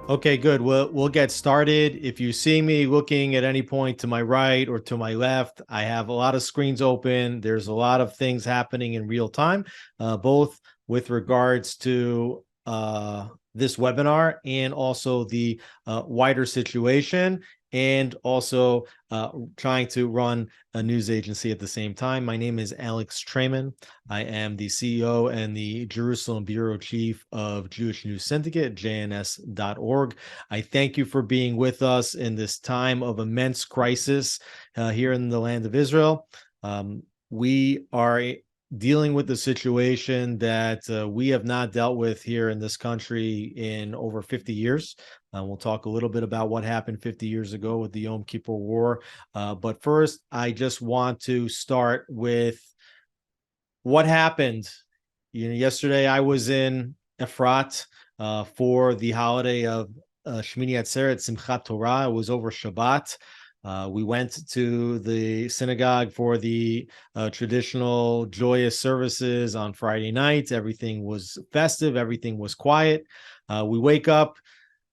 Okay, good. We'll get started. If you see me looking at any point to my right or to my left, I have a lot of screens open. There's a lot of things happening in real time, both with regards to this webinar and also the wider situation, and also trying to run a news agency at the same time. My name is Alex Traiman. I am the CEO and the Jerusalem Bureau Chief of Jewish News Syndicate, JNS.org. I thank you for being with us in this time of immense crisis here in the land of Israel. We are dealing with the situation that we have not dealt with here in this country in over 50 years. We'll talk a little bit about what happened 50 years ago with the Yom Kippur War. But first, I just want to start with what happened. Yesterday I was in Efrat for the holiday of Shmini Atzeret, Simchat Torah. It was over Shabbat. We went to the synagogue for the traditional joyous services on Friday night. Everything was festive. Everything was quiet. We wake up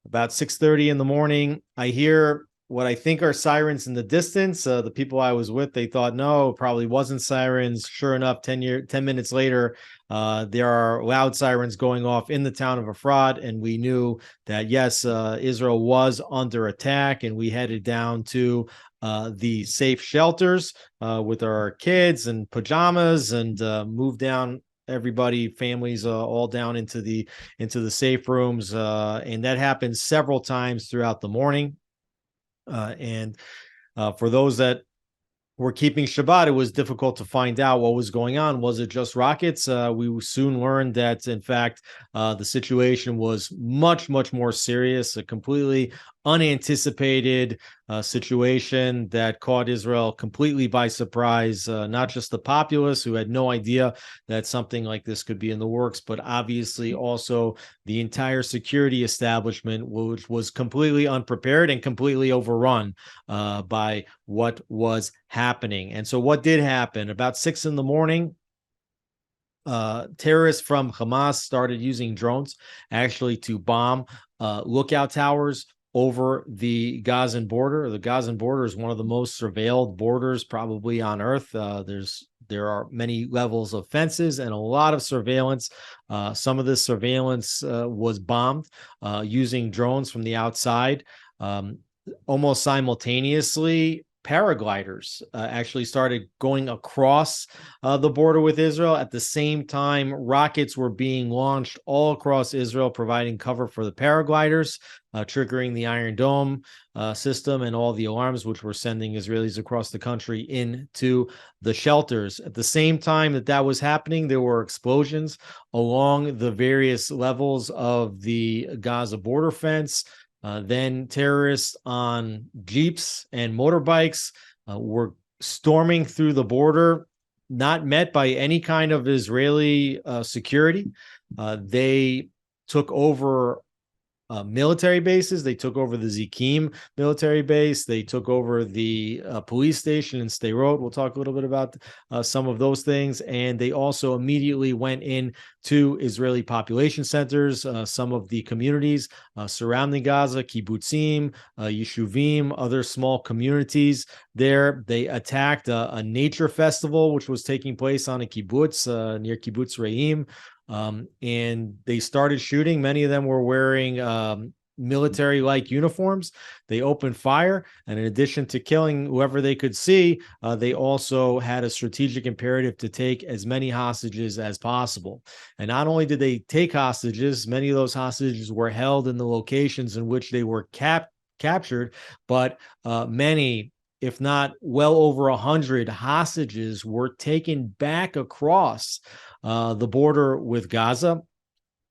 about 6:30 in the morning. I hear what I think are sirens in the distance. The people I was with, they thought, no, it probably wasn't sirens. Sure enough, 10 minutes later, there are loud sirens going off in the town of Efrat, and we knew that, yes, Israel was under attack, and we headed down to the safe shelters with our kids and pajamas and moved down everybody, families, all down into the safe rooms, and that happened several times throughout the morning. And for those that were keeping Shabbat, it was difficult to find out what was going on. Was it just rockets? We soon learned that, in fact, the situation was much, much more serious, a completely unanticipated situation that caught Israel completely by surprise, not just the populace who had no idea that something like this could be in the works, but obviously also the entire security establishment, which was completely unprepared and completely overrun by what was happening. And so what did happen? About 6 in the morning, terrorists from Hamas started using drones actually to bomb lookout towers over the Gazan border. The Gazan border is one of the most surveilled borders probably on earth. There are many levels of fences and a lot of surveillance. Some of this surveillance was bombed using drones from the outside. Almost simultaneously, paragliders actually started going across the border with Israel. At the same time, rockets were being launched all across Israel, providing cover for the paragliders, triggering the Iron Dome system and all the alarms, which were sending Israelis across the country into the shelters. At the same time that was happening, there were explosions along the various levels of the Gaza border fence. Then terrorists on jeeps and motorbikes were storming through the border, not met by any kind of Israeli security. They took over military bases. They took over the Zikim military base. They took over the police station in Sderot. We'll talk a little bit about some of those things. And they also immediately went in to Israeli population centers, some of the communities surrounding Gaza, kibbutzim, yeshuvim, other small communities there. They attacked a nature festival, which was taking place on a kibbutz near Kibbutz Re'im. And they started shooting. Many of them were wearing military-like uniforms. They opened fire, and in addition to killing whoever they could see, they also had a strategic imperative to take as many hostages as possible. And not only did they take hostages, many of those hostages were held in the locations in which they were captured, but many, if not well over 100 hostages, were taken back across the border with Gaza,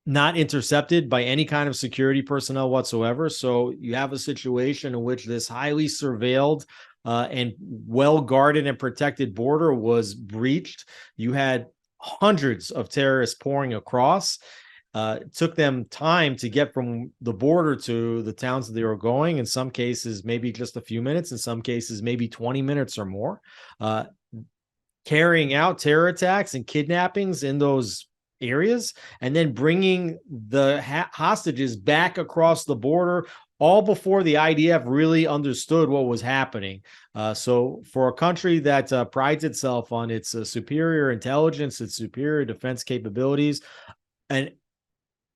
not intercepted by any kind of security personnel whatsoever. So you have a situation in which this highly surveilled and well-guarded and protected border was breached. You had hundreds of terrorists pouring across. It took them time to get from the border to the towns that they were going. In some cases, maybe just a few minutes. In some cases, maybe 20 minutes or more. Carrying out terror attacks and kidnappings in those areas and then bringing the hostages back across the border, all before the IDF really understood what was happening. So for a country that prides itself on its superior intelligence, its superior defense capabilities, an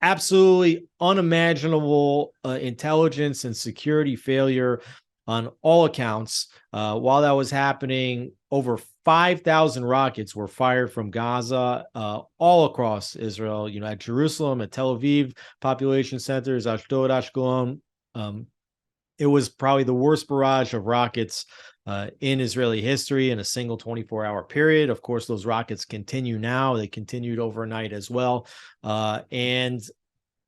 absolutely unimaginable intelligence and security failure on all accounts. While that was happening, over 5,000 rockets were fired from Gaza all across Israel, at Jerusalem, at Tel Aviv population centers, Ashdod, Ashkelon. It was probably the worst barrage of rockets in Israeli history in a single 24-hour period. Of course, those rockets continue now. They continued overnight as well. And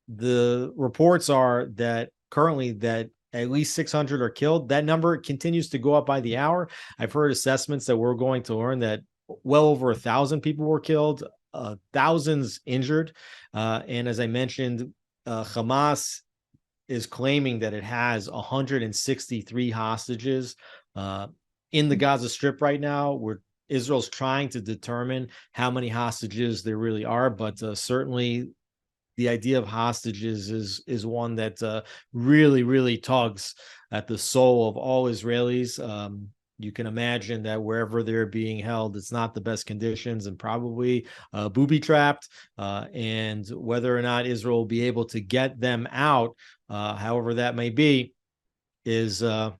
the reports are that currently that at least 600 are killed. That number continues to go up by the hour. I've heard assessments that we're going to learn that well over 1,000 people were killed, thousands injured. And as I mentioned, Hamas is claiming that it has 163 hostages in the Gaza Strip right now, where Israel's trying to determine how many hostages there really are, but certainly the idea of hostages is one that really, really tugs at the soul of all Israelis. You can imagine that wherever they're being held, it's not the best conditions and probably booby trapped. And whether or not Israel will be able to get them out, however that may be, is oh,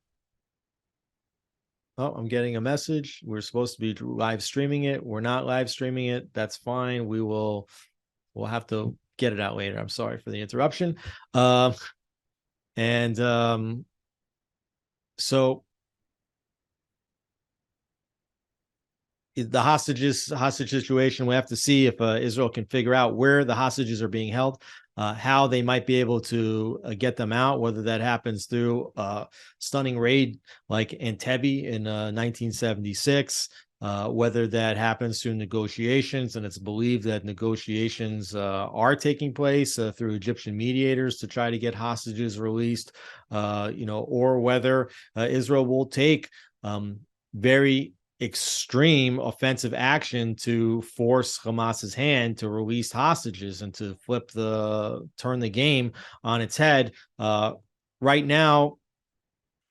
I'm getting a message. We're supposed to be live streaming it. We're not live streaming it. That's fine. We'll have to get it out later. I'm sorry for the interruption. So the hostage situation, we have to see if Israel can figure out where the hostages are being held, how they might be able to get them out, whether that happens through stunning raid like Entebbe in 1976, whether that happens through negotiations, and it's believed that negotiations are taking place through Egyptian mediators to try to get hostages released, or whether Israel will take very extreme offensive action to force Hamas's hand to release hostages and to turn the game on its head. Right now,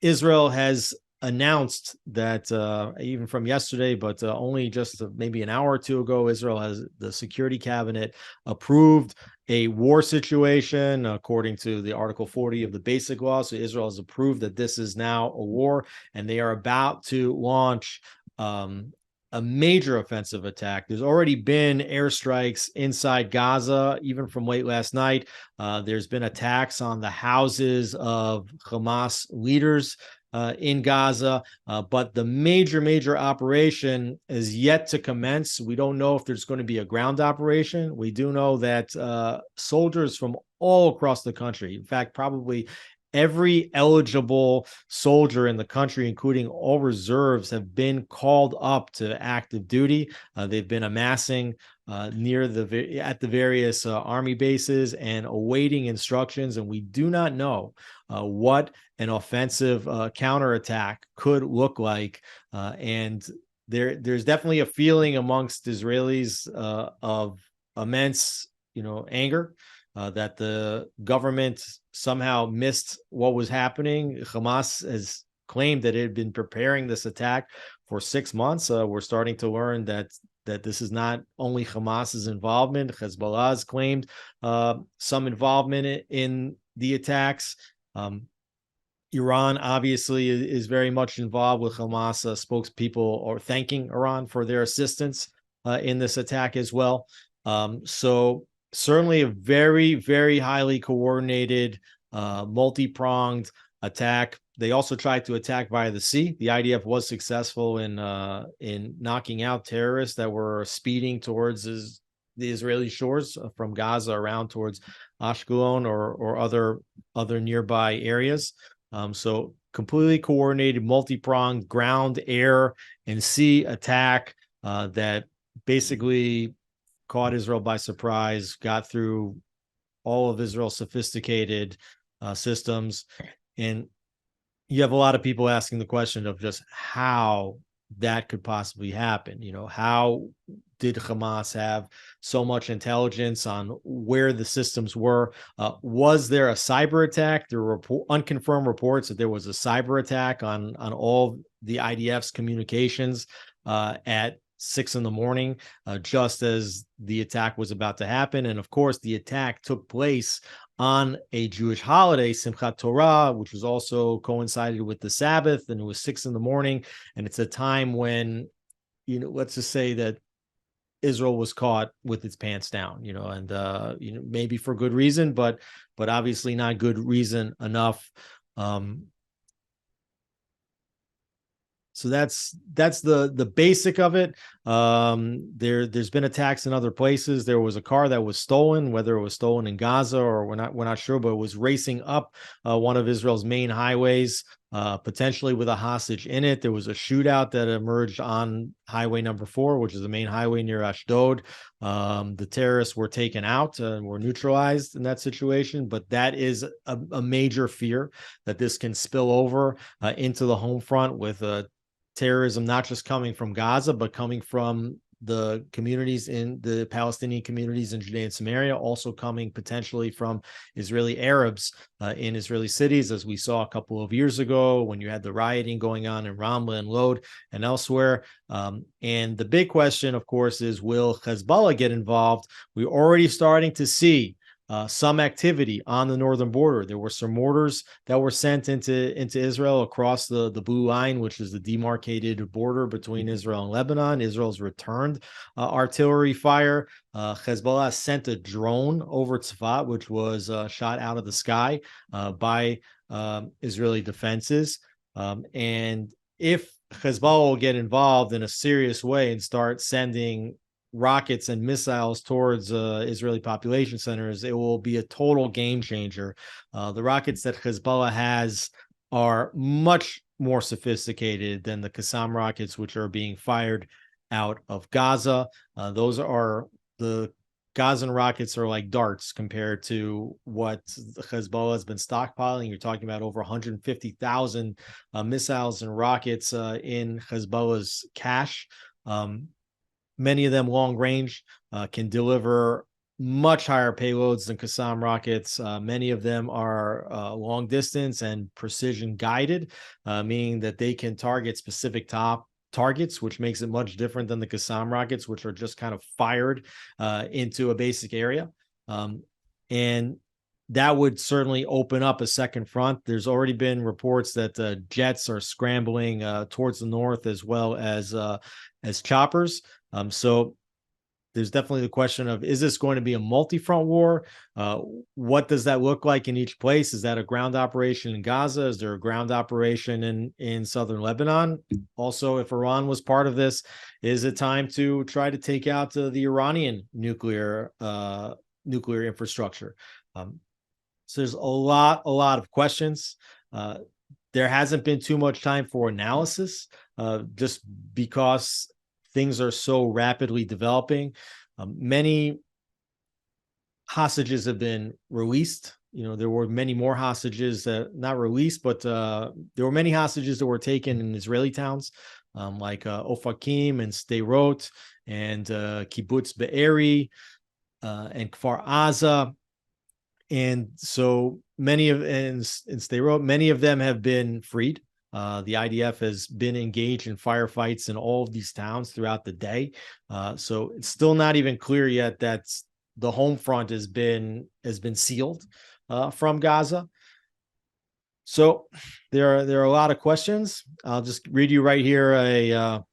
Israel has announced that even from yesterday, but only just maybe an hour or two ago, the Security Cabinet approved a war situation according to the Article 40 of the Basic Law. So Israel has approved that this is now a war, and they are about to launch a major offensive attack. There's already been airstrikes inside Gaza, even from late last night. There's been attacks on the houses of Hamas leaders in Gaza, but the major operation is yet to commence. We don't know if there's going to be a ground operation. We do know that soldiers from all across the country, in fact, probably every eligible soldier in the country, including all reserves, have been called up to active duty. They've been amassing at the various army bases and awaiting instructions. And we do not know what an offensive counterattack could look like. And there's definitely a feeling amongst Israelis of immense, anger. That the government somehow missed what was happening. Hamas has claimed that it had been preparing this attack for 6 months. We're starting to learn that this is not only Hamas's involvement. Hezbollah has claimed some involvement in the attacks. Iran obviously is very much involved with Hamas. Spokespeople are thanking Iran for their assistance in this attack as well. So certainly a very, very highly coordinated, multi-pronged attack. They also tried to attack via the sea. The IDF was successful in knocking out terrorists that were speeding towards the Israeli shores from Gaza around towards Ashkelon or other nearby areas. So completely coordinated, multi-pronged ground, air, and sea attack that basically caught Israel by surprise, got through all of Israel's sophisticated systems. And you have a lot of people asking the question of just how that could possibly happen. How did Hamas have so much intelligence on where the systems were? Was there a cyber attack? There were unconfirmed reports that there was a cyber attack on all the IDF's communications at 6 a.m, just as the attack was about to happen. And of course, the attack took place on a Jewish holiday, Simchat Torah, which was also coincided with the Sabbath, and it was 6 a.m. And it's a time when, let's just say that Israel was caught with its pants down, and maybe for good reason, but obviously not good reason enough. So that's the basic of it. There's been attacks in other places. There was a car that was stolen, whether it was stolen in Gaza or we're not sure, but it was racing up one of Israel's main highways, potentially with a hostage in it. There was a shootout that emerged on highway number 4, which is the main highway near Ashdod. The terrorists were taken out and were neutralized in that situation, but that is a major fear that this can spill over into the home front with terrorism, not just coming from Gaza, but coming from the communities in the Palestinian communities in Judea and Samaria, also coming potentially from Israeli Arabs in Israeli cities, as we saw a couple of years ago when you had the rioting going on in Ramla and Lod and elsewhere. And the big question, of course, is will Hezbollah get involved? We're already starting to see some activity on the northern border. There were some mortars that were sent into Israel across the blue line, which is the demarcated border between Israel and Lebanon. Israel's returned artillery fire. Hezbollah sent a drone over Tzfat, which was shot out of the sky by Israeli defenses. And if Hezbollah will get involved in a serious way and start sending rockets and missiles towards Israeli population centers, it will be a total game changer. The rockets that Hezbollah has are much more sophisticated than the Qassam rockets, which are being fired out of Gaza. The Gazan rockets are like darts compared to what Hezbollah has been stockpiling. You're talking about over 150,000 missiles and rockets in Hezbollah's cache. Many of them long range, can deliver much higher payloads than Qassam rockets. Many of them are long distance and precision guided, meaning that they can target specific targets, which makes it much different than the Qassam rockets, which are just kind of fired into a basic area. And that would certainly open up a second front. There's already been reports that jets are scrambling towards the north, as well as choppers. So there's definitely the question of, is this going to be a multi-front war? What does that look like in each place? Is that a ground operation in Gaza? Is there a ground operation in southern Lebanon? Also, if Iran was part of this, is it time to try to take out the Iranian nuclear infrastructure? So there's a lot of questions. There hasn't been too much time for analysis, just because things are so rapidly developing. Many hostages have been released. There were many more hostages that not released, but there were many hostages that were taken in Israeli towns, like Ofakim and Sderot and Kibbutz Be'eri and Kfar Aza. And so many of them have been freed. The IDF has been engaged in firefights in all of these towns throughout the day. So it's still not even clear yet that the home front has been sealed from Gaza. So there are a lot of questions. I'll just read you right here a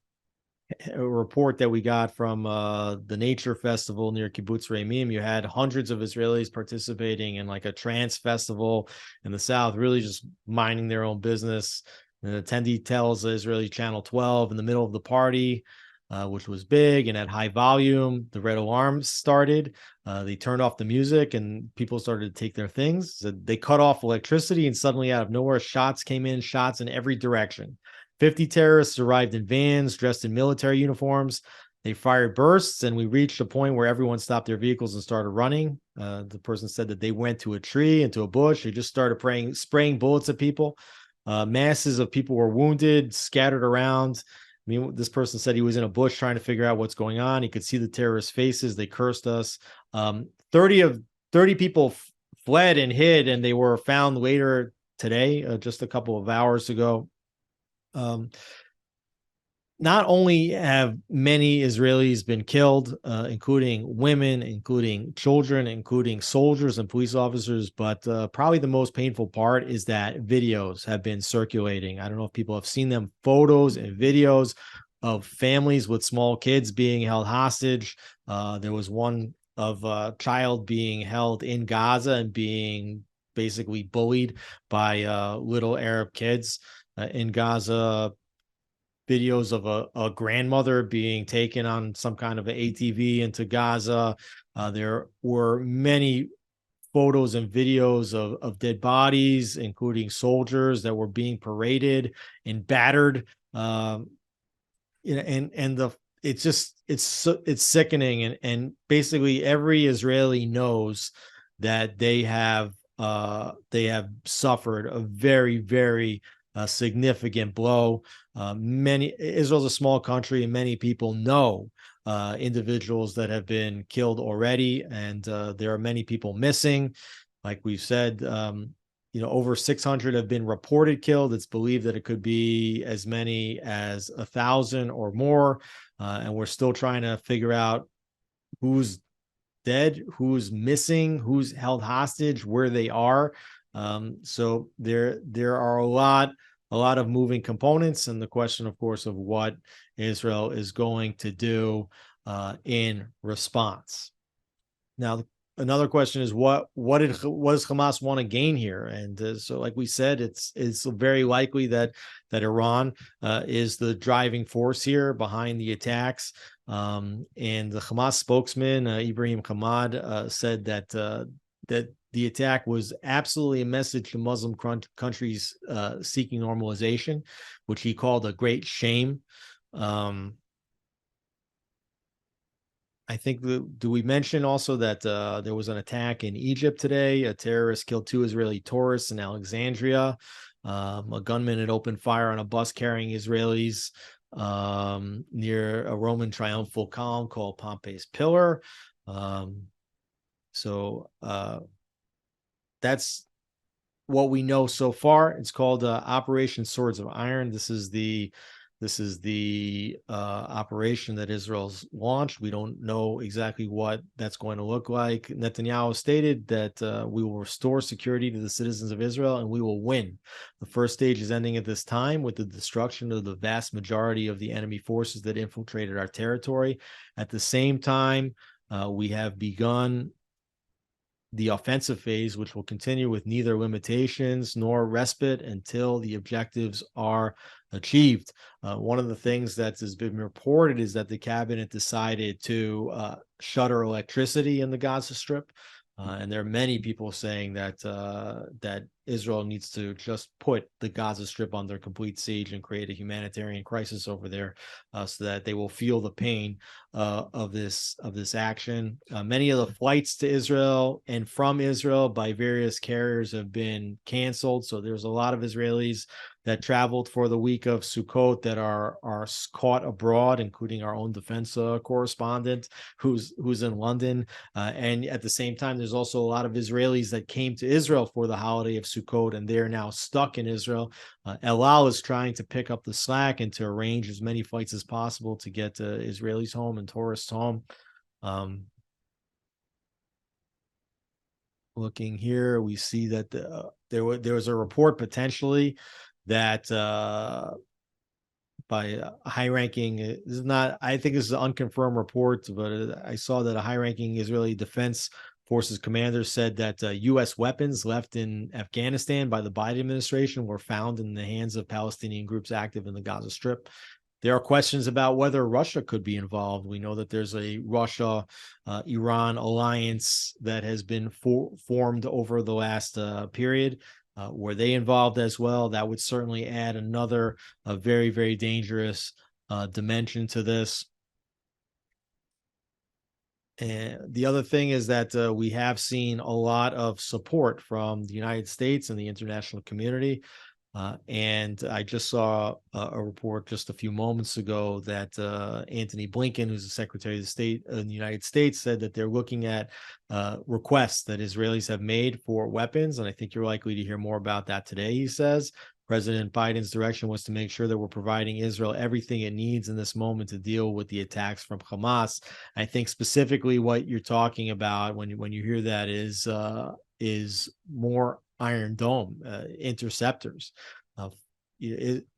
report that we got from the Nature Festival near Kibbutz Reimim. You had hundreds of Israelis participating in like a trance festival in the south, really just minding their own business. The attendee tells the Israeli Channel 12 in the middle of the party, which was big and at high volume. The red alarms started. They turned off the music and people started to take their things. So they cut off electricity, and suddenly out of nowhere, shots came in, shots in every direction. 50 terrorists arrived in vans dressed in military uniforms. They fired bursts, and we reached a point where everyone stopped their vehicles and started running. The person said that they went to a tree, into a bush. They just started spraying bullets at people. Masses of people were wounded, scattered around. mean, this person said he was in a bush trying to figure out what's going on. He could see the terrorist faces. They cursed us. 30 people fled and hid, and they were found later today, just a couple of hours ago. Not only have many Israelis been killed, including women, including children, including soldiers and police officers, but probably the most painful part is that videos have been circulating. I don't know if people have seen them, photos and videos of families with small kids being held hostage. There was one of a child being held in Gaza and being basically bullied by little Arab kids in Gaza. Videos of a grandmother being taken on some kind of an ATV into Gaza. There were many photos and videos of dead bodies, including soldiers that were being paraded and battered. And it's sickening, and basically every Israeli knows that they have suffered a very, very significant blow. Israel's a small country, and many people know individuals that have been killed already, and there are many people missing. Like we've said, over 600 have been reported killed. It's believed that it could be as many as 1,000 or more, and we're still trying to figure out who's dead, who's missing, who's held hostage, where they are. So there are a lot of moving components, and the question, of course, of what Israel is going to do in response. Now, another question is what does Hamas want to gain here? And so, like we said, it's very likely that Iran is the driving force here behind the attacks. And the Hamas spokesman Ibrahim Hamad said that the attack was absolutely a message to Muslim countries seeking normalization, which he called a great shame. I think do we mention also that there was an attack in Egypt today? A terrorist killed 2 Israeli tourists in Alexandria. A gunman had opened fire on a bus carrying Israelis near a Roman triumphal column called Pompey's Pillar. So that's what we know so far. It's called Operation Swords of Iron. This is the operation that Israel's launched. We don't know exactly what that's going to look like. Netanyahu stated that we will restore security to the citizens of Israel and we will win. The first stage is ending at this time with the destruction of the vast majority of the enemy forces that infiltrated our territory. At the same time, we have begun the offensive phase, which will continue with neither limitations nor respite until the objectives are achieved. One of the things that has been reported is that the cabinet decided to shutter electricity in the Gaza Strip. And there are many people saying that Israel needs to just put the Gaza Strip under complete siege and create a humanitarian crisis over there, so that they will feel the pain of this action. Many of the flights to Israel and from Israel by various carriers have been canceled. So there's a lot of Israelis that traveled for the week of Sukkot that are caught abroad, including our own defense correspondent who's in London. And at the same time, there's also a lot of Israelis that came to Israel for the holiday of Sukkot, and they're now stuck in Israel. El Al is trying to pick up the slack and to arrange as many flights as possible to get Israelis home and tourists home. Looking here, we see that there was a report potentially that by a high-ranking, this is not, I think this is an unconfirmed report, but I saw that a high-ranking Israeli Defense Forces commander said that U.S. weapons left in Afghanistan by the Biden administration were found in the hands of Palestinian groups active in the Gaza Strip. There are questions about whether Russia could be involved. We know that there's a Russia-Iran alliance that has been formed over the last period. Were they involved as well? That would certainly add another very, very dangerous dimension to this. And the other thing is that we have seen a lot of support from the United States and the international community. And I just saw a report just a few moments ago that Antony Blinken, who's the Secretary of State in the United States, said that they're looking at requests that Israelis have made for weapons. And I think you're likely to hear more about that today, he says. President Biden's direction was to make sure that we're providing Israel everything it needs in this moment to deal with the attacks from Hamas. I think specifically what you're talking about when you hear that is more Iron Dome interceptors. Uh,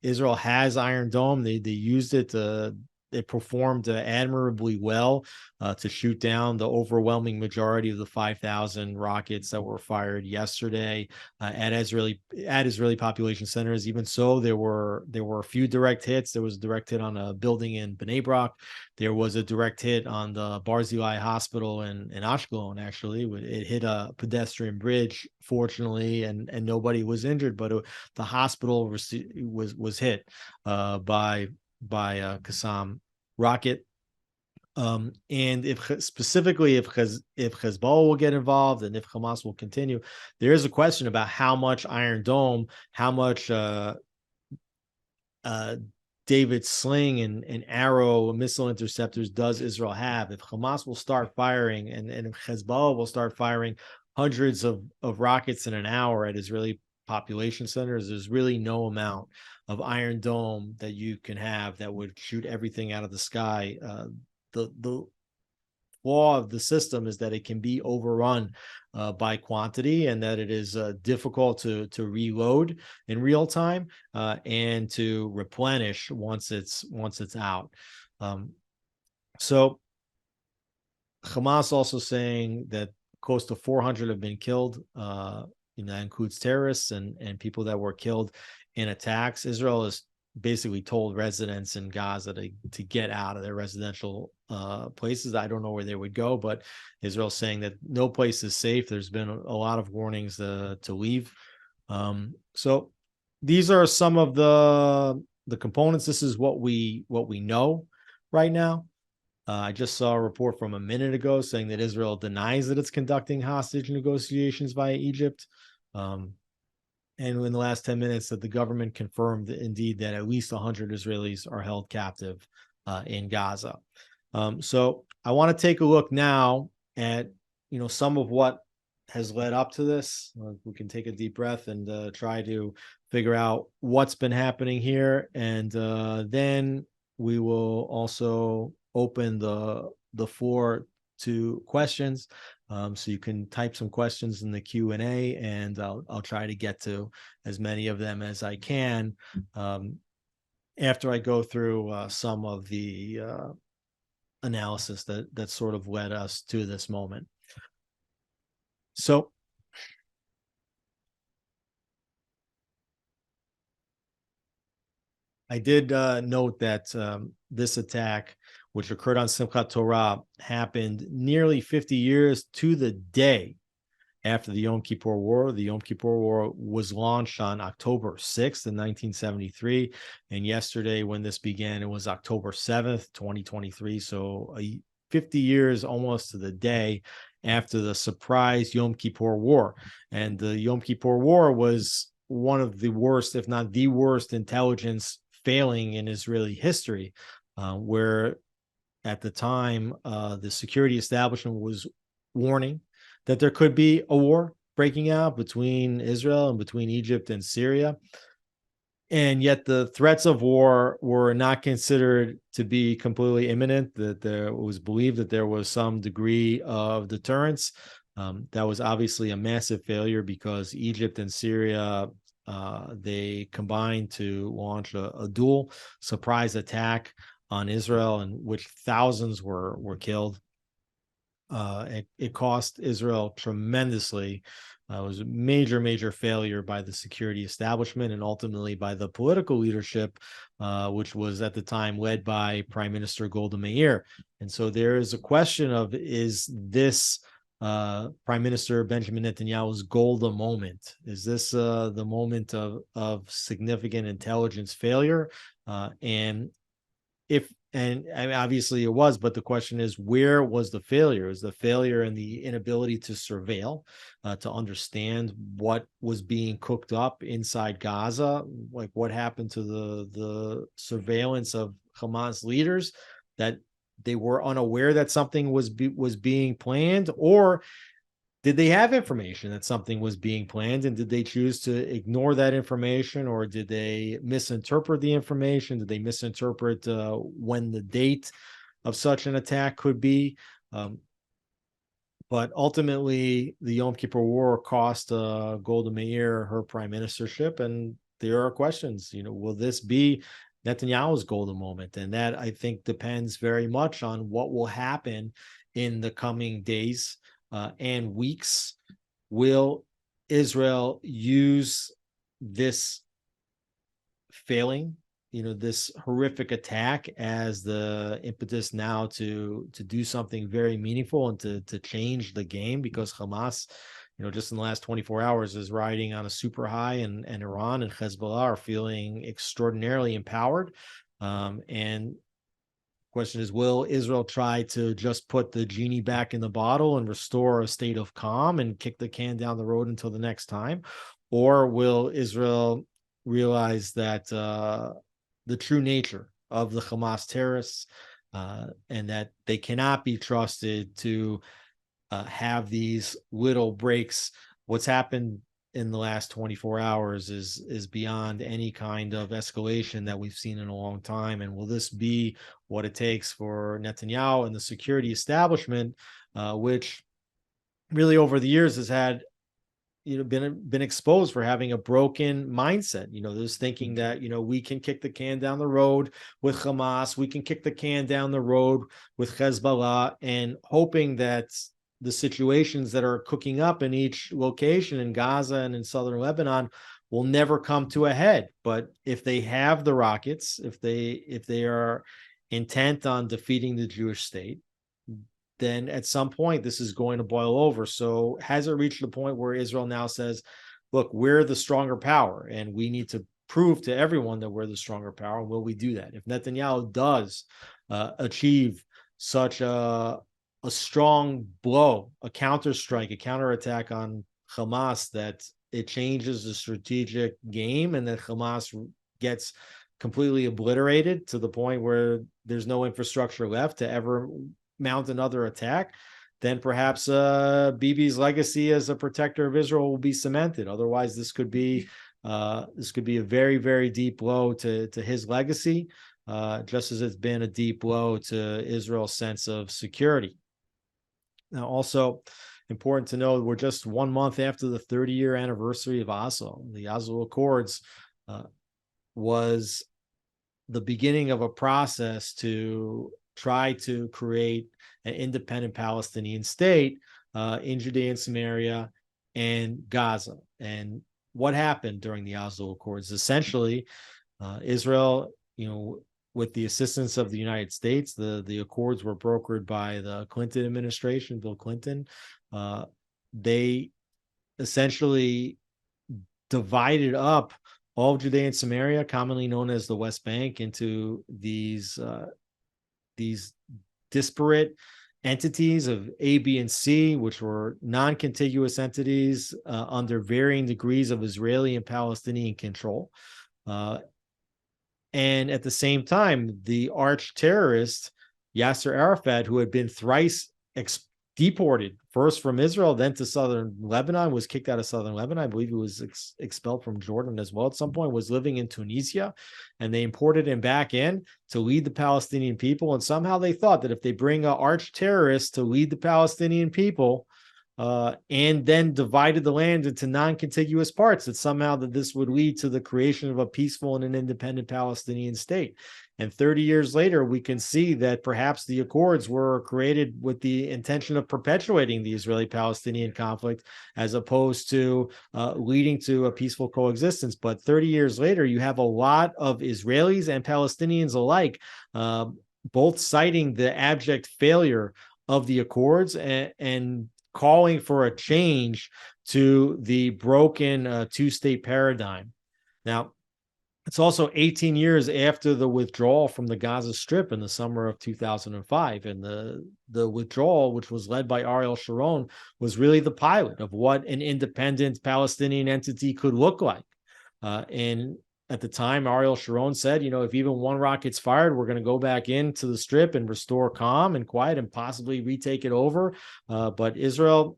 Israel has Iron Dome. They used it to. It performed admirably well to shoot down the overwhelming majority of the 5,000 rockets that were fired yesterday at Israeli population centers. Even so, there were a few direct hits. There was a direct hit on a building in Bnei Brak. There was a direct hit on the Barzilai Hospital in Ashkelon. Actually, it hit a pedestrian bridge, fortunately, and nobody was injured. But the hospital was hit by Qassam rocket. And if Hezbollah will get involved and if Hamas will continue, there is a question about how much Iron Dome, how much David Sling and Arrow missile interceptors does Israel have. If Hamas will start firing and if Hezbollah will start firing hundreds of rockets in an hour at Israeli population centers, there's really no amount of Iron Dome that you can have that would shoot everything out of the sky. The flaw of the system is that it can be overrun by quantity and that it is difficult to reload in real time and to replenish once it's out. So Hamas also saying that close to 400 have been killed. That includes terrorists and people that were killed in attacks. Israel has basically told residents in Gaza to get out of their residential places. I don't know where they would go, but Israel's saying that no place is safe. There's been a lot of warnings to leave. So these are some of the components. This is what we know right now. I just saw a report from a minute ago saying that Israel denies that it's conducting hostage negotiations via Egypt. And in the last 10 minutes that the government confirmed indeed that at least 100 Israelis are held captive in Gaza. So I want to take a look now at, some of what has led up to this. We can take a deep breath and try to figure out what's been happening here. And then we will also open the floor to questions. So you can type some questions in the Q&A and I'll try to get to as many of them as I can after I go through some of the analysis that sort of led us to this moment. So I did note that this attack, which occurred on Simchat Torah, happened nearly 50 years to the day after the Yom Kippur War. The Yom Kippur War was launched on October 6th in 1973. And yesterday, when this began, it was October 7th, 2023. So 50 years almost to the day after the surprise Yom Kippur War. And the Yom Kippur War was one of the worst, if not the worst, intelligence failing in Israeli history, where at the time the security establishment was warning that there could be a war breaking out between Israel and between Egypt and Syria. And yet the threats of war were not considered to be completely imminent, that there was believed that there was some degree of deterrence. That was obviously a massive failure because Egypt and Syria, they combined to launch a dual surprise attack on Israel in which thousands were killed. It cost Israel tremendously. It was a major failure by the security establishment and ultimately by the political leadership, which was at the time led by Prime Minister Golda Meir. And so there is a question of, is this Prime Minister Benjamin Netanyahu's Golda moment? Is this the moment of significant intelligence failure? And if and I mean, obviously it was, but the question is, where was the failure? Is the failure in the inability to surveil, to understand what was being cooked up inside Gaza, like what happened to the surveillance of Hamas leaders, that they were unaware that something was being planned, or did they have information that something was being planned, and did they choose to ignore that information, or did they misinterpret the information? Did they misinterpret when the date of such an attack could be? But ultimately, the Yom Kippur War cost Golda Meir her prime ministership, and there are questions. Will this be Netanyahu's golden moment? And that, I think, depends very much on what will happen in the coming days and weeks. Will Israel use this failing, this horrific attack, as the impetus now to do something very meaningful and to change the game? Because Hamas, just in the last 24 hours is riding on a super high, and Iran and Hezbollah are feeling extraordinarily empowered. And question is, will Israel try to just put the genie back in the bottle and restore a state of calm and kick the can down the road until the next time? Or will Israel realize that the true nature of the Hamas terrorists, and that they cannot be trusted to have these little breaks? What's happened in the last 24 hours is beyond any kind of escalation that we've seen in a long time. And will this be what it takes for Netanyahu and the security establishment, which really over the years has had been exposed for having a broken mindset? There's thinking that we can kick the can down the road with Hamas, we can kick the can down the road with Hezbollah, and hoping that the situations that are cooking up in each location in Gaza and in southern Lebanon will never come to a head. But if they have the rockets, if they are intent on defeating the Jewish state, then at some point this is going to boil over. So has it reached the point where Israel now says, look, we're the stronger power and we need to prove to everyone that we're the stronger power? Will we do that? If Netanyahu does achieve such a strong blow, a counterstrike, a counterattack on Hamas, that it changes the strategic game and that Hamas gets completely obliterated to the point where there's no infrastructure left to ever mount another attack, then perhaps Bibi's legacy as a protector of Israel will be cemented. Otherwise, this could be a very, very deep blow to his legacy, just as it's been a deep blow to Israel's sense of security. Now, also important to know, we're just 1 month after the 30-year anniversary of Oslo. The Oslo Accords was the beginning of a process to try to create an independent Palestinian state in Judea and Samaria and Gaza. And what happened during the Oslo Accords? Essentially, Israel, with the assistance of the United States, the accords were brokered by the Clinton administration, Bill Clinton. They essentially divided up all of Judea and Samaria, commonly known as the West Bank, into these disparate entities of A, B, and C, which were non-contiguous entities under varying degrees of Israeli and Palestinian control. And at the same time, the arch terrorist Yasser Arafat, who had been thrice deported, first from Israel, then to southern Lebanon, was kicked out of southern Lebanon. I believe he was expelled from Jordan as well at some point, was living in Tunisia, and they imported him back in to lead the Palestinian people. And somehow they thought that if they bring an arch terrorist to lead the Palestinian people, and then divided the land into non-contiguous parts, that somehow that this would lead to the creation of a peaceful and an independent Palestinian state. And 30 years later, we can see that perhaps the accords were created with the intention of perpetuating the Israeli-Palestinian conflict, as opposed to leading to a peaceful coexistence. But 30 years later, you have a lot of Israelis and Palestinians alike, both citing the abject failure of the accords and calling for a change to the broken two-state paradigm. Now, It's also 18 years after the withdrawal from the Gaza Strip in the summer of 2005. And the withdrawal, which was led by Ariel Sharon, was really the pilot of what an independent Palestinian entity could look like. And at the time, Ariel Sharon said, if even one rocket's fired, we're going to go back into the Strip and restore calm and quiet and possibly retake it over. But Israel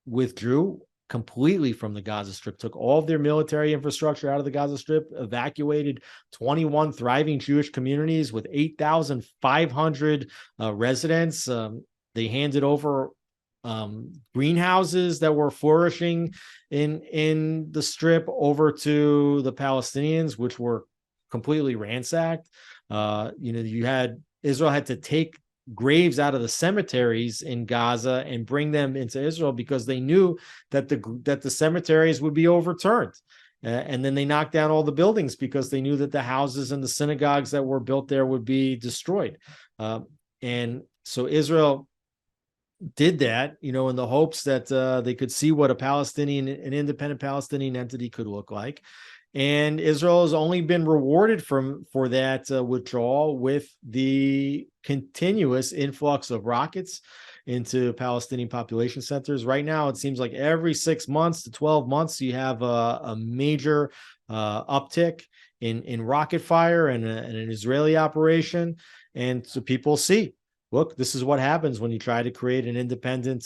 withdrew completely from the Gaza Strip, took all of their military infrastructure out of the Gaza Strip, evacuated 21 thriving Jewish communities with 8,500 residents. They handed over greenhouses that were flourishing in the Strip over to the Palestinians, which were completely ransacked. Israel had to take graves out of the cemeteries in Gaza and bring them into Israel because they knew that the cemeteries would be overturned. And then they knocked down all the buildings because they knew that the houses and the synagogues that were built there would be destroyed. And so Israel did that, in the hopes that they could see what an independent Palestinian entity could look like. And Israel has only been rewarded for that withdrawal with the continuous influx of rockets into Palestinian population centers. Right now, it seems like every 6 months to 12 months, you have a major uptick in rocket fire and an Israeli operation. And so people see, look, this is what happens when you try to create an independent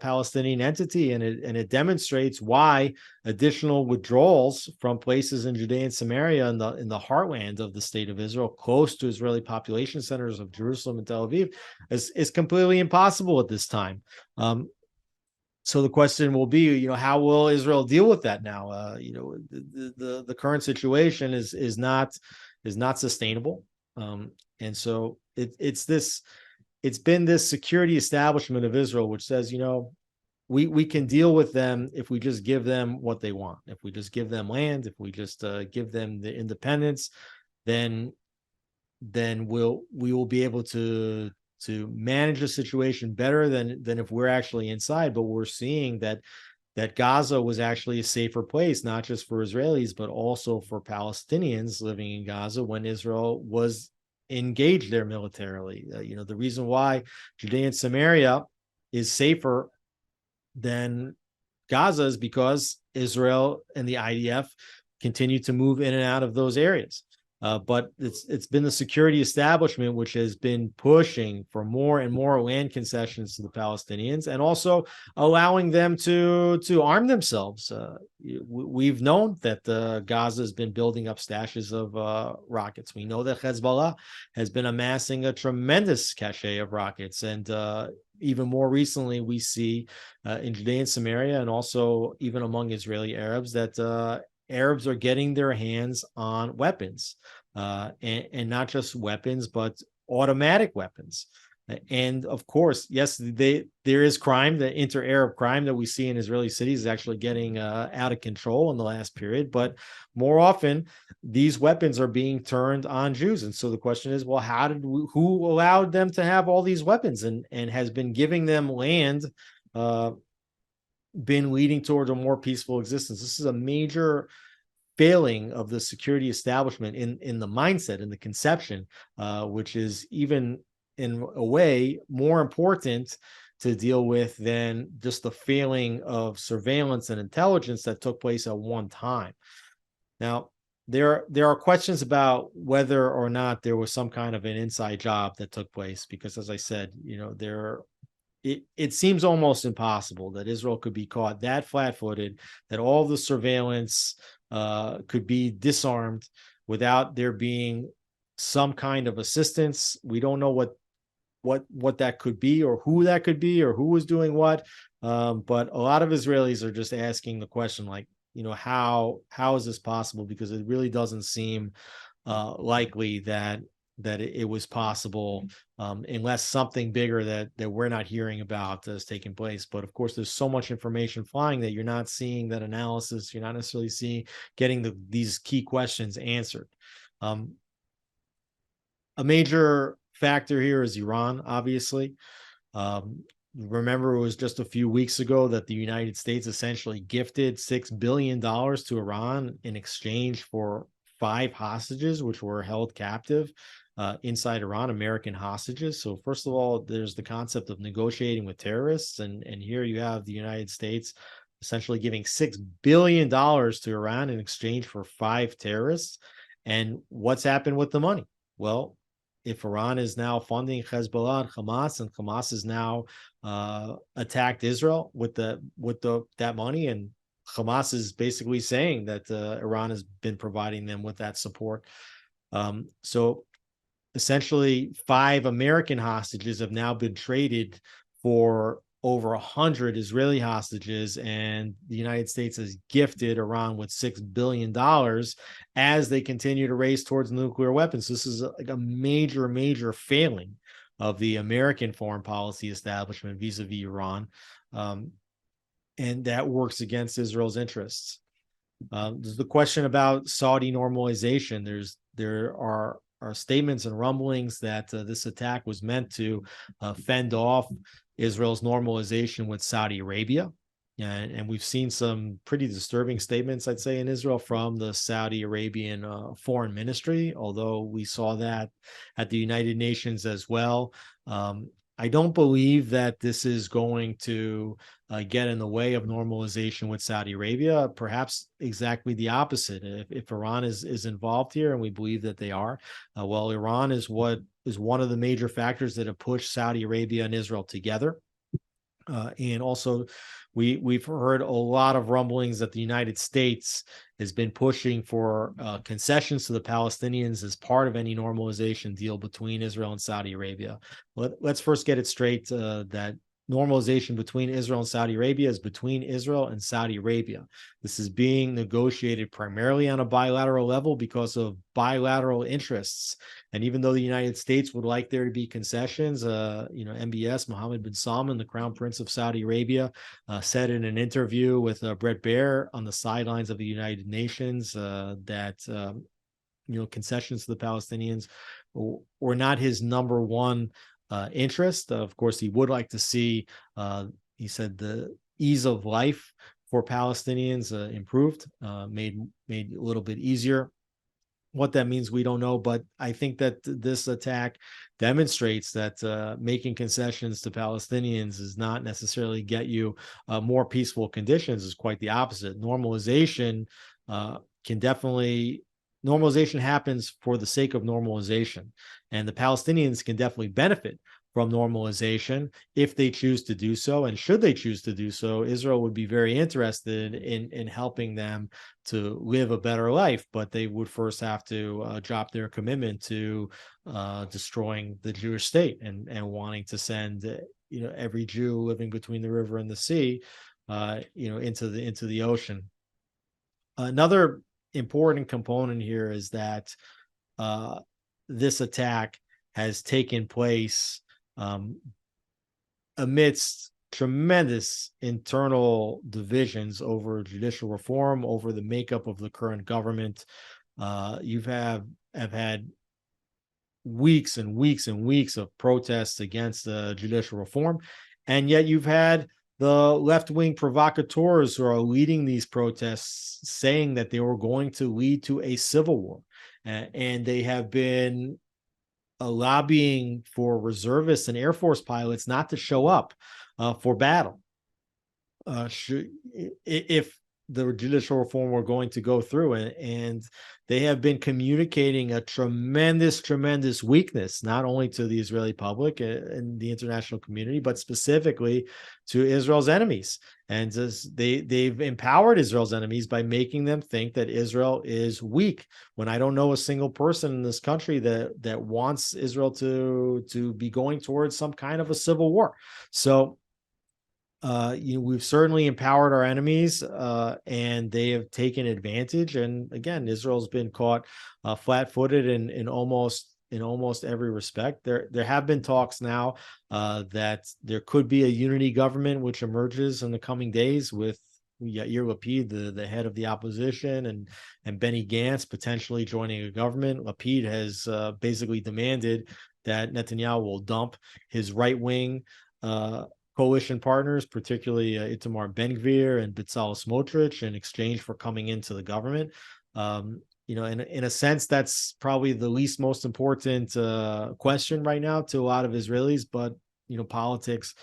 Palestinian entity, and it demonstrates why additional withdrawals from places in Judea and Samaria in the heartland of the state of Israel, close to Israeli population centers of Jerusalem and Tel Aviv, is completely impossible at this time. So the question will be, how will Israel deal with that now? The current situation is not sustainable, and so it's been this security establishment of Israel, which says, we can deal with them if we just give them what they want. If we just give them land, if we just give them the independence, then we will be able to manage the situation better than if we're actually inside. But we're seeing that Gaza was actually a safer place, not just for Israelis, but also for Palestinians living in Gaza when Israel was engaged there militarily. The reason why Judea and Samaria is safer than Gaza is because Israel and the IDF continue to move in and out of those areas. But it's been the security establishment which has been pushing for more and more land concessions to the Palestinians, and also allowing them to arm themselves. We've known that Gaza has been building up stashes of rockets. We know that Hezbollah has been amassing a tremendous cache of rockets, and even more recently, we see in Judea and Samaria, and also even among Israeli Arabs, that Arabs are getting their hands on weapons, and not just weapons, but automatic weapons. And of course, yes, there is crime. The inter-Arab crime that we see in Israeli cities is actually getting out of control in the last period. But more often, these weapons are being turned on Jews. And so the question is, well, who allowed them to have all these weapons and has been giving them land, been leading towards a more peaceful existence? This is a major failing of the security establishment in the mindset, in the conception, which is even in a way more important to deal with than just the failing of surveillance and intelligence that took place at one time. Now, there are questions about whether or not there was some kind of an inside job that took place, because as I said, it seems almost impossible that Israel could be caught that flat-footed, that all the surveillance could be disarmed without there being some kind of assistance. We don't know what that could be, or who that could be, or who was doing what. But a lot of Israelis are just asking the question, like, how is this possible? Because it really doesn't seem likely that it was possible, unless something bigger that we're not hearing about has taken place. But of course, there's so much information flying that you're not seeing that analysis. You're not necessarily getting these key questions answered. A major factor here is Iran, obviously. Remember, it was just a few weeks ago that the United States essentially gifted $6 billion to Iran in exchange for 5 hostages which were held captive inside Iran, American hostages. So first of all, there's the concept of negotiating with terrorists, and here you have the United States essentially giving $6 billion to Iran in exchange for 5 terrorists. And what's happened with the money? Well, if Iran is now funding Hezbollah and Hamas is now attacked Israel with that money, and Hamas is basically saying that Iran has been providing them with that support. So essentially 5 American hostages have now been traded for over 100 Israeli hostages, and the United States has gifted Iran with $6 billion as they continue to race towards nuclear weapons. So this is like a major failing of the American foreign policy establishment vis-a-vis Iran, and that works against Israel's interests. There's the question about Saudi normalization. There are statements and rumblings that this attack was meant to fend off Israel's normalization with Saudi Arabia. And we've seen some pretty disturbing statements, I'd say, in Israel from the Saudi Arabian foreign ministry, although we saw that at the United Nations as well. I don't believe that this is going to get in the way of normalization with Saudi Arabia. Perhaps exactly the opposite. If Iran is involved here, and we believe that they are, well, Iran is one of the major factors that have pushed Saudi Arabia and Israel together. And also, we've heard a lot of rumblings that the United States has been pushing for concessions to the Palestinians as part of any normalization deal between Israel and Saudi Arabia. Let's first get it straight that normalization between Israel and Saudi Arabia is between Israel and Saudi Arabia. This is being negotiated primarily on a bilateral level because of bilateral interests. And even though the United States would like there to be concessions, MBS, Mohammed bin Salman, the Crown Prince of Saudi Arabia, said in an interview with Bret Baier on the sidelines of the United Nations that concessions to the Palestinians were not his number one interest. Of course, he would like to see, he said, the ease of life for Palestinians improved, made a little bit easier. What that means, we don't know, but I think that this attack demonstrates that making concessions to Palestinians does not necessarily get you more peaceful conditions. It's quite the opposite. Normalization normalization happens for the sake of normalization, and the Palestinians can definitely benefit from normalization if they choose to do so. And should they choose to do so, Israel would be very interested in helping them to live a better life, but they would first have to drop their commitment to destroying the Jewish state and wanting to send every Jew living between the river and the sea into the ocean. Another important component here is that this attack has taken place amidst tremendous internal divisions over judicial reform, over the makeup of the current government. You have had weeks and weeks and weeks of protests against judicial reform, and yet you've had the left-wing provocateurs who are leading these protests saying that they were going to lead to a civil war, and they have been lobbying for reservists and Air Force pilots not to show up for battle. If the judicial reform were going to go through, and they have been communicating a tremendous weakness, not only to the Israeli public and the international community, but specifically to Israel's enemies. And they've empowered Israel's enemies by making them think that Israel is weak, when I don't know a single person in this country that wants Israel to be going towards some kind of a civil war. So we've certainly empowered our enemies, and they have taken advantage. And again, Israel's been caught flat-footed in almost every respect. There have been talks now that there could be a unity government which emerges in the coming days with Yair Lapid, the head of the opposition, and Benny Gantz potentially joining a government. Lapid has basically demanded that Netanyahu will dump his right-wing coalition partners, particularly Itamar Ben-Gvir and Bezalel Smotrich, in exchange for coming into the government. in a sense, that's probably the least most important question right now to a lot of Israelis. But politics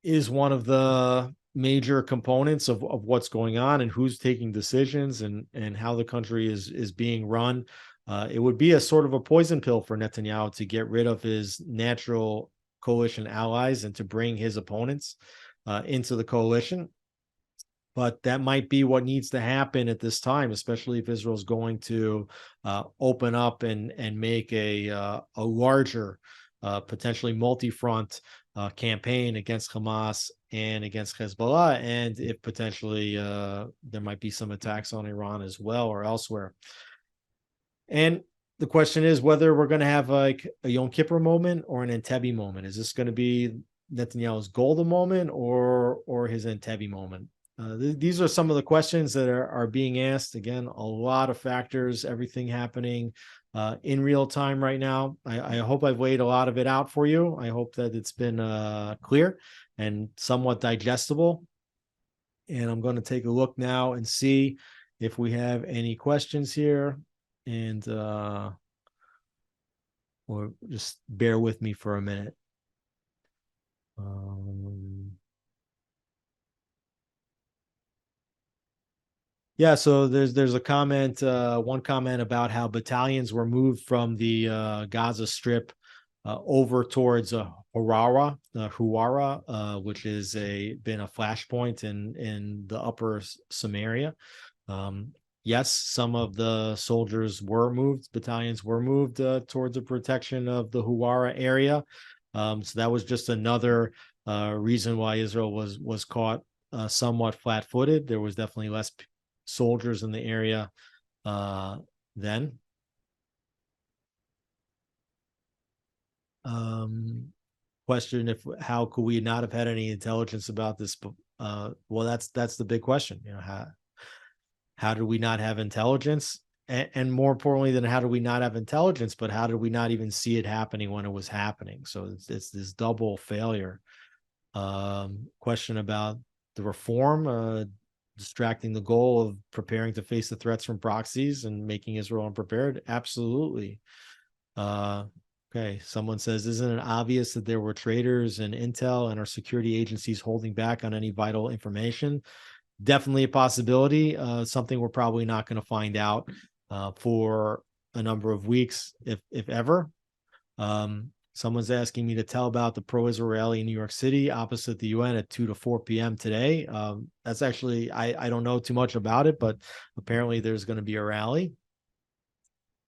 is one of the major components of what's going on and who's taking decisions and how the country is being run. It would be a sort of a poison pill for Netanyahu to get rid of his natural coalition allies and to bring his opponents into the coalition. But that might be what needs to happen at this time, especially if Israel's going to open up and make a larger, potentially multi-front campaign against Hamas and against Hezbollah, and if potentially there might be some attacks on Iran as well or elsewhere. And the question is whether we're going to have like a Yom Kippur moment or an Entebbe moment. Is this going to be Netanyahu's Golda moment or his Entebbe moment? These are some of the questions that are being asked. Again, a lot of factors, everything happening in real time right now. I hope I've laid a lot of it out for you. I hope that it's been clear and somewhat digestible. And I'm going to take a look now and see if we have any questions here. And or just bear with me for a minute. Yeah, so there's a comment, one comment about how battalions were moved from the Gaza Strip over towards Huwara, which is been a flashpoint in the upper Samaria. Yes, some of the soldiers were moved, battalions were moved towards the protection of the Huwara area. So that was just another reason why Israel was caught somewhat flat-footed. There was definitely less soldiers in the area then. Question: how could we not have had any intelligence about this? Well, that's the big question. How did we not have intelligence? And more importantly than how do we not have intelligence, but how did we not even see it happening when it was happening? So it's this double failure. Question about the reform, distracting the goal of preparing to face the threats from proxies and making Israel unprepared. Absolutely. Okay, someone says, isn't it obvious that there were traitors and intel and our security agencies holding back on any vital information? Definitely a possibility, something we're probably not going to find out for a number of weeks, if ever. Someone's asking me to tell about the pro-Israel rally in New York City opposite the UN at 2 to 4 p.m. today. That's actually, I don't know too much about it, but apparently there's going to be a rally.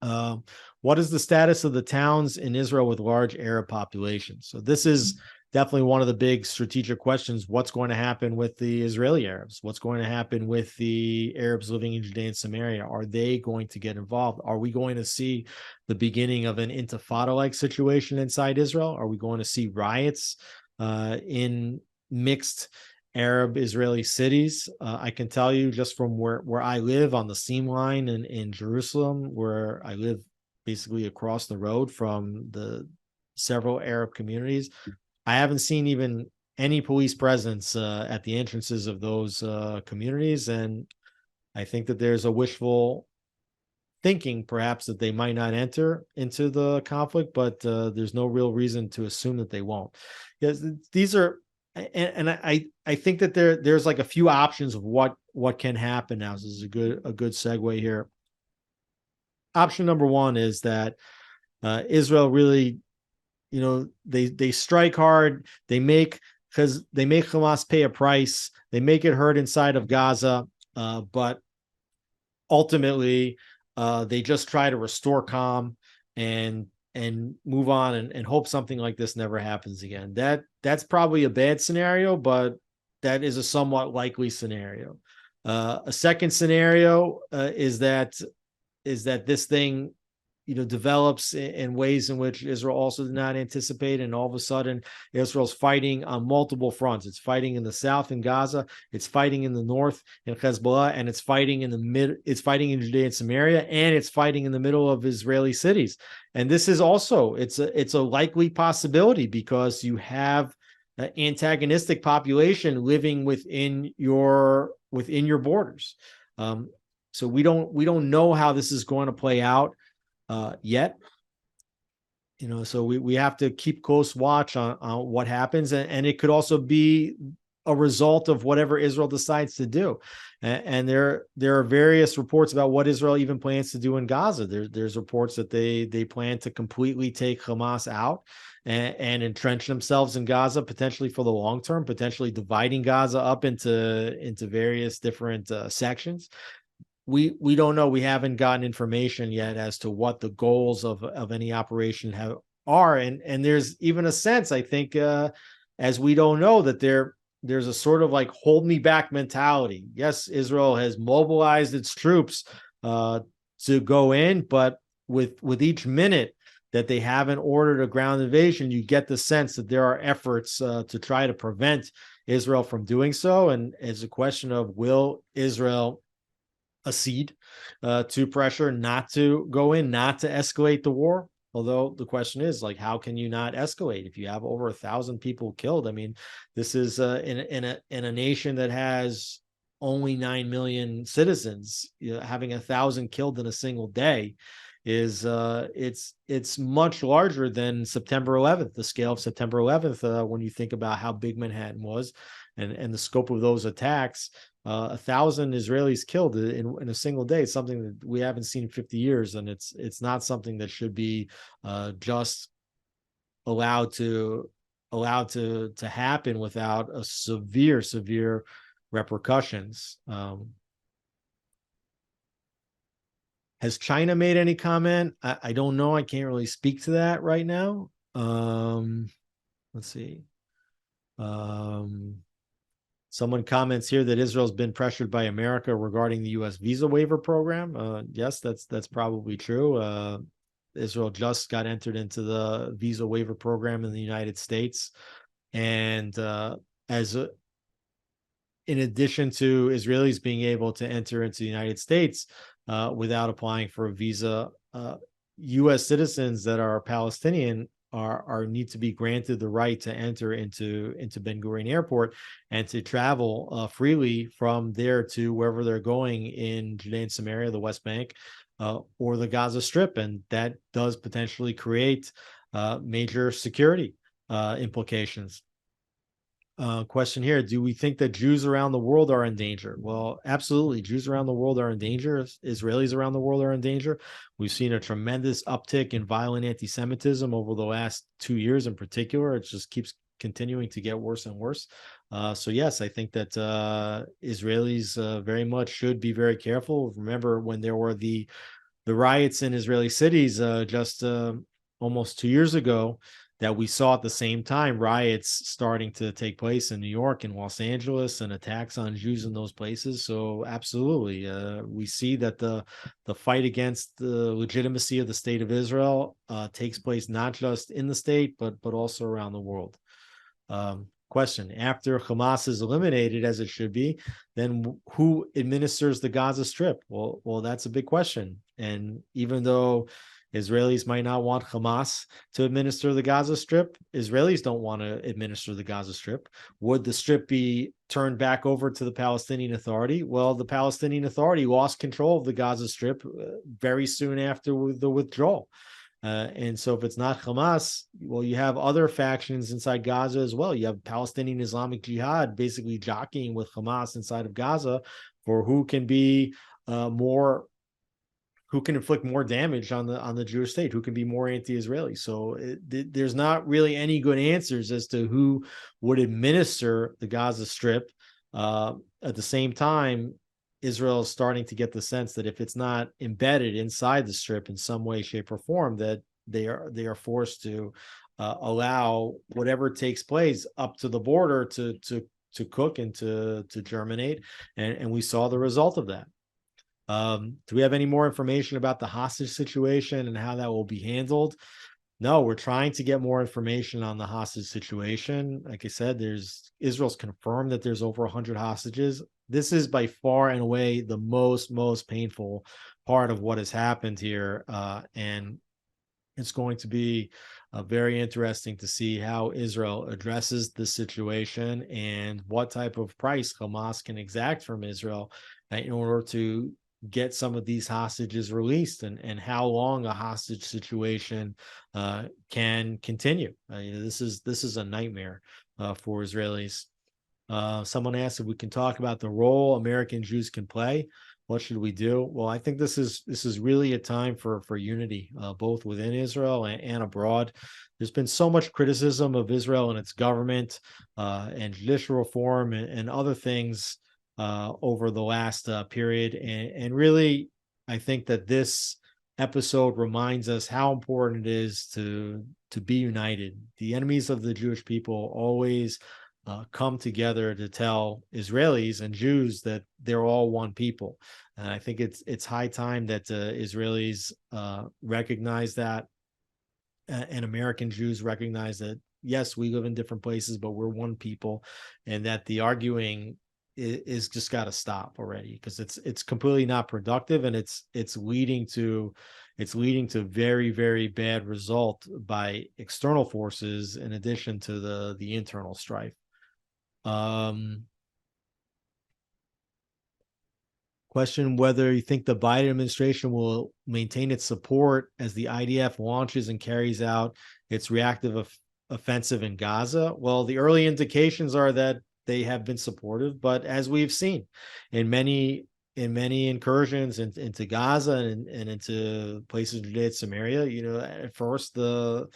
What is the status of the towns in Israel with large Arab populations? So this is definitely one of the big strategic questions. What's going to happen with the Israeli Arabs? What's going to happen with the Arabs living in Judea and Samaria? Are they going to get involved? Are we going to see the beginning of an intifada-like situation inside Israel? Are we going to see riots in mixed Arab-Israeli cities? I can tell you just from where I live on the seam line in Jerusalem, where I live basically across the road from the several Arab communities, I haven't seen even any police presence at the entrances of those communities. And I think that there's a wishful thinking perhaps that they might not enter into the conflict, but there's no real reason to assume that they won't. Because these are, and I think that there's like a few options of what can happen now. So this is a good segue here. Option number one is that Israel really, they strike hard. They make Hamas pay a price. They make it hurt inside of Gaza, but ultimately they just try to restore calm and move on and hope something like this never happens again. That's probably a bad scenario, but that is a somewhat likely scenario. A second scenario is that this thing develops in ways in which Israel also did not anticipate. And all of a sudden, Israel's fighting on multiple fronts. It's fighting in the south in Gaza. It's fighting in the north in Hezbollah, and it's fighting in the mid. It's fighting in Judea and Samaria, and it's fighting in the middle of Israeli cities. And this is also it's a likely possibility because you have an antagonistic population living within your borders. So we don't know how this is going to play out yet. So we have to keep close watch on what happens, and it could also be a result of whatever Israel decides to do. And there are various reports about what Israel even plans to do in Gaza. There's reports that they plan to completely take Hamas out and entrench themselves in Gaza, potentially for the long term, potentially dividing Gaza up into various different sections. We don't know. We haven't gotten information yet as to what the goals of any operation are. And there's even a sense, I think, as we don't know, that there's a sort of like hold me back mentality. Yes, Israel has mobilized its troops to go in, but with each minute that they haven't ordered a ground invasion, you get the sense that there are efforts to try to prevent Israel from doing so. And it's a question of, will Israel accede to pressure not to go in, not to escalate the war? Although the question is, like, how can you not escalate if you have over 1,000 people killed? I mean, this is in a nation that has only 9 million citizens. Having 1,000 killed in a single day is it's much larger than September 11th, the scale of September 11th, when you think about how big Manhattan was and the scope of those attacks. 1,000 Israelis killed in a single day. It's something that we haven't seen in 50 years, and it's not something that should be just allowed to happen without a severe repercussions. Has China made any comment? I don't know. I can't really speak to that right now. Let's see. Someone comments here that Israel's been pressured by America regarding the U.S. visa waiver program. Yes, that's probably true. Israel just got entered into the visa waiver program in the United States, and in addition to Israelis being able to enter into the United States without applying for a visa, U.S. citizens that are Palestinian are need to be granted the right to enter into Ben Gurion Airport and to travel freely from there to wherever they're going in Judea and Samaria, the West Bank, or the Gaza Strip, and that does potentially create major security implications. Question here: do we think that Jews around the world are in danger? Well, absolutely. Jews around the world are in danger. Israelis around the world are in danger. We've seen a tremendous uptick in violent anti-Semitism over the last 2 years in particular. It just keeps continuing to get worse and worse. So yes, I think that Israelis very much should be very careful. Remember when there were the riots in Israeli cities just almost 2 years ago, that we saw at the same time riots starting to take place in New York and Los Angeles and attacks on Jews in those places. So absolutely, we see that the fight against the legitimacy of the state of Israel takes place not just in the state, but also around the world. Question: after Hamas is eliminated, as it should be, then who administers the Gaza Strip? Well, that's a big question. And even though Israelis might not want Hamas to administer the Gaza Strip, Israelis don't want to administer the Gaza Strip. Would the Strip be turned back over to the Palestinian Authority? Well, the Palestinian Authority lost control of the Gaza Strip very soon after the withdrawal. And so if it's not Hamas, well, you have other factions inside Gaza as well. You have Palestinian Islamic Jihad basically jockeying with Hamas inside of Gaza for who can be who can inflict more damage on the Jewish state, who can be more anti-Israeli. So there's not really any good answers as to who would administer the Gaza Strip. At the same time, Israel is starting to get the sense that if it's not embedded inside the Strip in some way, shape, or form, that they are forced to allow whatever takes place up to the border to cook and to germinate, and we saw the result of that. Do we have any more information about the hostage situation and how that will be handled? No, we're trying to get more information on the hostage situation. Like I said, Israel's confirmed that there's over 100 hostages. This is by far and away the most painful part of what has happened here. And it's going to be very interesting to see how Israel addresses the situation and what type of price Hamas can exact from Israel in order to get some of these hostages released, and how long a hostage situation can continue. This is a nightmare for Israelis. Someone asked if we can talk about the role American Jews can play. What should we do? Well, I think this is really a time for unity, both within Israel and abroad. There's been so much criticism of Israel and its government, and judicial reform, and other things over the last period, and really, I think that this episode reminds us how important it is to be united. The enemies of the Jewish people always come together to tell Israelis and Jews that they're all one people. And I think it's high time that Israelis recognize that, and American Jews recognize that, yes, we live in different places, but we're one people, and that the arguing is just got to stop already, because it's completely not productive, and it's leading to very, very bad result by external forces in addition to the internal strife. Question whether you think the Biden administration will maintain its support as the IDF launches and carries out its reactive offensive in Gaza. Well, the early indications are that they have been supportive, but as we've seen in many incursions into Gaza and into places in Judea and Samaria, at first the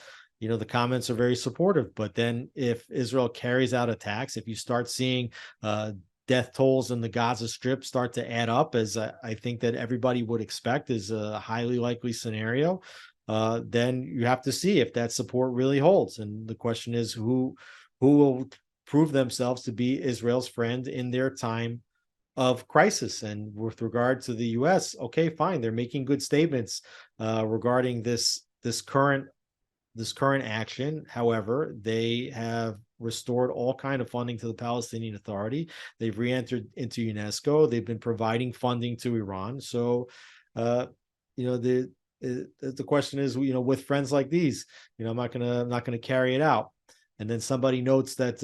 comments are very supportive, but then if Israel carries out attacks, if you start seeing death tolls in the Gaza Strip start to add up, as I think that everybody would expect is a highly likely scenario, then you have to see if that support really holds. And the question is, who will prove themselves to be Israel's friend in their time of crisis? And with regard to the U.S., okay, fine, they're making good statements regarding this current action. However, they have restored all kind of funding to the Palestinian Authority. They've re-entered into UNESCO. They've been providing funding to Iran. So, the question is, with friends like these, I'm not gonna carry it out. And then somebody notes that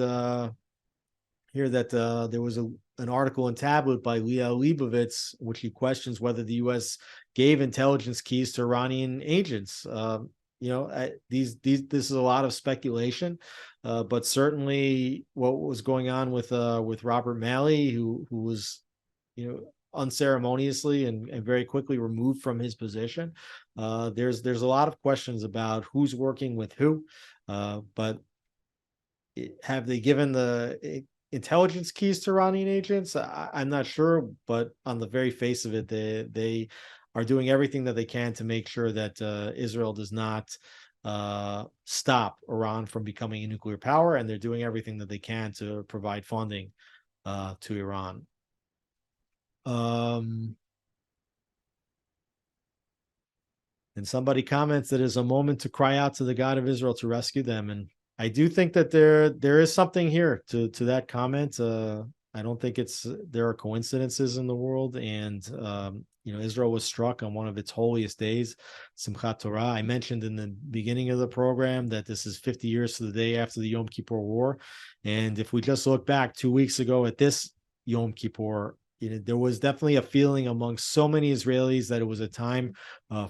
here that there was an article in Tablet by Leah Leibovitz, which he questions whether the U.S. gave intelligence keys to Iranian agents. This is a lot of speculation, but certainly what was going on with Robert Malley, who was, unceremoniously and very quickly removed from his position. There's a lot of questions about who's working with who, but have they given the intelligence keys to Iranian agents? I'm not sure, but on the very face of it, they are doing everything that they can to make sure that Israel does not stop Iran from becoming a nuclear power, and they're doing everything that they can to provide funding to Iran. And somebody comments that it's a moment to cry out to the God of Israel to rescue them. And I do think that there is something here to that comment. I don't think there are coincidences in the world. And Israel was struck on one of its holiest days, Simchat Torah. I mentioned in the beginning of the program that this is 50 years to the day after the Yom Kippur War. And if we just look back 2 weeks ago at this Yom Kippur, there was definitely a feeling among so many Israelis that it was a time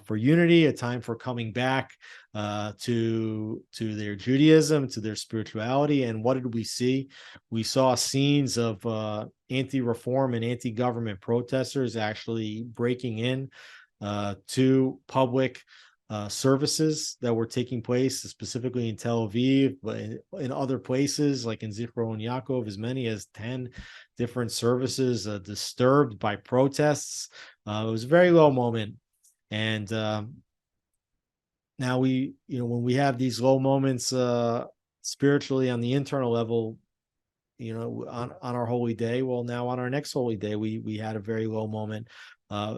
for unity, a time for coming back to their Judaism, to their spirituality. And what did we see? We saw scenes of anti-reform and anti-government protesters actually breaking in to public services that were taking place, specifically in Tel Aviv, but in other places like in Zichron Yaakov, as many as 10 different services disturbed by protests. It was a very low moment. And now when we have these low moments spiritually on the internal level, on our holy day, well, now on our next holy day, we had a very low moment,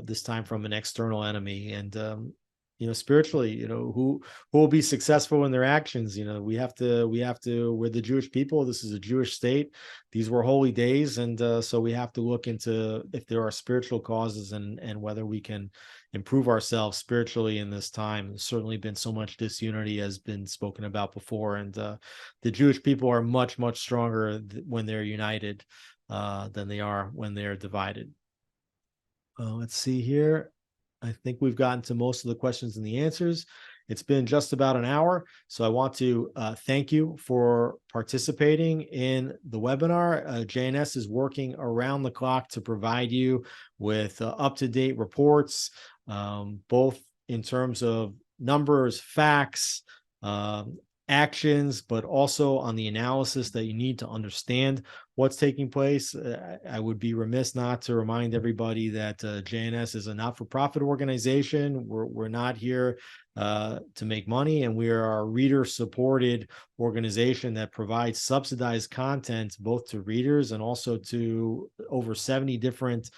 this time from an external enemy. And spiritually, who will be successful in their actions? We're the Jewish people. This is a Jewish state. These were holy days. And so we have to look into if there are spiritual causes and whether we can improve ourselves spiritually in this time. There's certainly been so much disunity has been spoken about before. And the Jewish people are much, much stronger when they're united than they are when they're divided. Let's see here. I think we've gotten to most of the questions and the answers. It's been just about an hour, so I want to thank you for participating in the webinar. JNS is working around the clock to provide you with up-to-date reports, both in terms of numbers, facts, actions, but also on the analysis that you need to understand what's taking place. I would be remiss not to remind everybody that JNS is a not-for-profit organization. We're not here to make money, and we are a reader-supported organization that provides subsidized content both to readers and also to over 70 different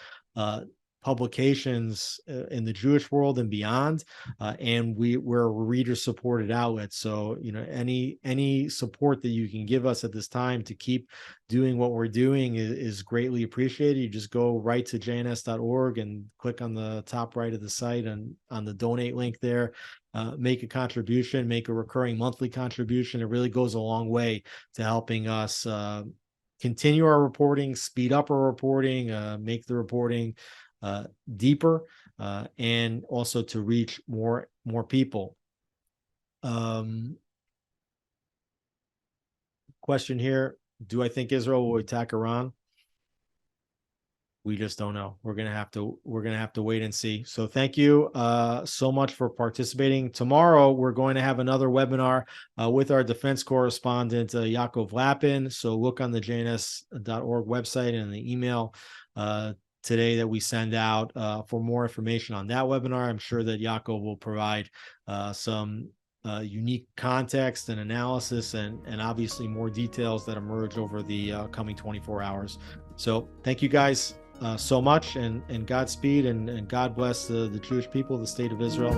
publications in the Jewish world and beyond, and we're a reader-supported outlet. So, any support that you can give us at this time to keep doing what we're doing is greatly appreciated. You just go right to jns.org and click on the top right of the site and on the donate link there. Make a contribution, make a recurring monthly contribution. It really goes a long way to helping us continue our reporting, speed up our reporting, make the reporting deeper, and also to reach more people. Question here: do I think Israel will attack Iran? We just don't know. We're gonna have to wait and see. So thank you so much for participating. Tomorrow we're going to have another webinar with our defense correspondent Yaakov Lapin. So look on the jns.org website and the email today that we send out for more information on that webinar. I'm sure that Yaakov will provide some unique context and analysis and obviously more details that emerge over the coming 24 hours. So thank you guys so much, and Godspeed, and God bless the Jewish people, the state of Israel.